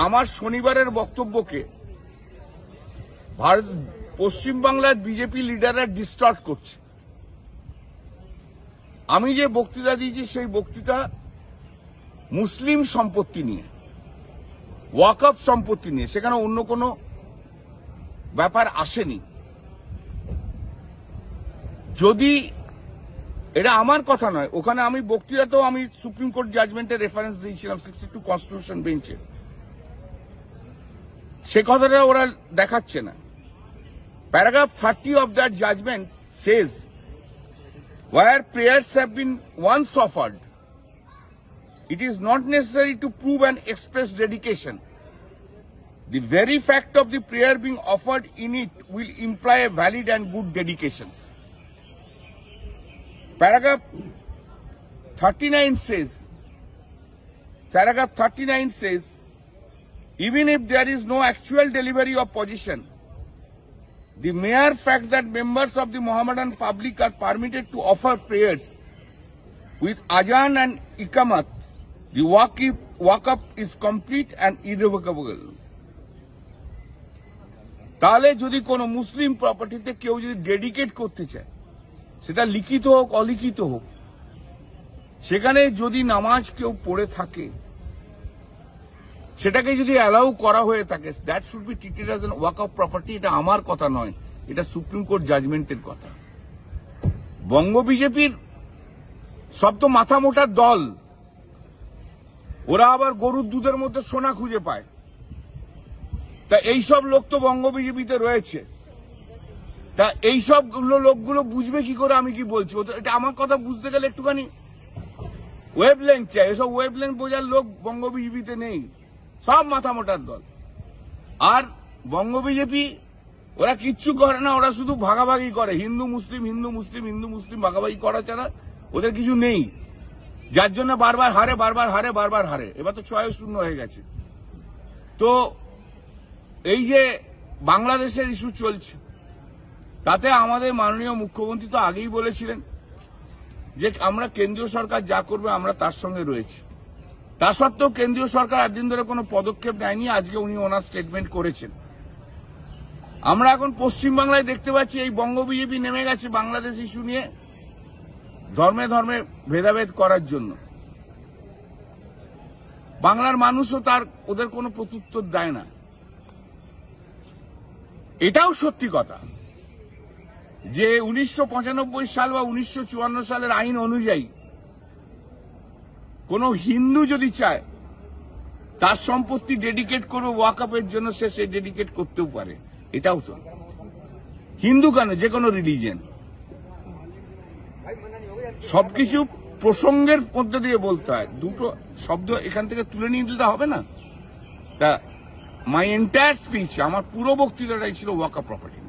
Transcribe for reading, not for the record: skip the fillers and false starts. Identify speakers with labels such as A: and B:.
A: আমার শনিবারের বক্তব্যকে পশ্চিমবাংলার বিজেপি লিডাররা ডিস্টর্ট করছে। আমি যে বক্তৃতা দিয়েছি সেই বক্তৃতা মুসলিম সম্পত্তি নিয়ে, ওয়াকফ সম্পত্তি নিয়ে, সেখানে অন্য কোনো ব্যাপার আসেনি। যদি এটা আমার কথা নয়, ওখানে আমি বক্তৃতাতেও আমি সুপ্রিম কোর্ট জাজমেন্টের রেফারেন্স দিয়েছিলাম 62 কনস্টিটিউশন বেঞ্চে, সে কথাটা ওরা দেখাচ্ছে না। Paragraph 30 of that judgment says, where prayers have been once offered, it is not necessary to prove an express dedication. The very fact of the prayer being offered in it will imply a valid and good dedications. Paragraph 39 says, even if there is no actual delivery of position, the mere fact that members of the Mohammedan public are permitted to offer prayers with azan and ikamat, the waqf is complete and irrevocable. তাহলে যদি কোনো মুসলিম প্রপার্টিতে কেউ যদি dedicate করতে চায়, সেটা লিখিত হোক অলিখিত হোক, সেখানে যদি নামাজ কেউ পড়ে থাকে, সেটাকে যদি অ্যালাউ করা হয়ে থাকে, that should be treated as an Waqf property. এটা আমার কথা নয়, এটা সুপ্রিম কোর্ট জাজমেন্টের কথা। বঙ্গ বিজেপির সব তো মাথা মোটার দল, ওরা আবার গরুর দুধের মধ্যে সোনা খুঁজে পায়। তা এইসব লোক তো বঙ্গ বিজেপিতে রয়েছে, তা এইসব লোকগুলো বুঝবে কি করে আমি কি বলছি? এটা আমার কথা বুঝতে গেলে একটুখানি ওয়েভলেন্থ চাই। এসব ওয়েভলেন্থ বোঝার লোক বঙ্গ বিজেপিতে নেই, সব মাথা মোটার দল। আর বঙ্গ বিজেপি ওরা কিচ্ছু করে না, ওরা শুধু ভাগাভাগি করে, হিন্দু মুসলিম হিন্দু মুসলিম হিন্দু মুসলিম ভাগাভাগি করা ছাড়া ওদের কিছু নেই, যার জন্য বারবার হারে। এবার তো 6-0 হয়ে গেছে। তো এই যে বাংলাদেশের ইস্যু চলছে, তাতে আমাদের মাননীয় মুখ্যমন্ত্রী তো আগেই বলেছিলেন যে আমরা কেন্দ্রীয় সরকার যা করবে আমরা তার সঙ্গে রয়েছি। তা সত্ত্বেও কেন্দ্রীয় সরকার একদিন ধরে কোনো পদক্ষেপ নেয়নি। আজকে উনি ওনার স্টেটমেন্ট করেছেন। আমরা এখন পশ্চিমবাংলায় দেখতে পাচ্ছি এই বঙ্গ বিজেপি নেমে গেছে বাংলাদেশ ইস্যু নিয়ে ধর্মে ধর্মে ভেদাভেদ করার জন্য। বাংলার মানুষও ওদের কোনো প্রত্যুত্তর দেয় না। এটাও সত্যি কথা যে 1995 সাল বা 1954 সালের আইন অনুযায়ী কোন হিন্দু যদি চায় তার সম্পত্তি ডেডিকেট করবে ওয়াকফের জন্য, সে ডেডিকেট করতেও পারে। এটাও তো হিন্দু কেন, যে কোনো রিলিজিয়ন। সবকিছু প্রসঙ্গের মধ্যে দিয়ে বলতে হয়, দুটো শব্দ এখান থেকে তুলে নিয়ে দিতে হবে না। তা মাই এন্টায়ার স্পিচ, আমার পুরো বক্তৃতাটাই ছিল ওয়াকফ প্রপার্টি।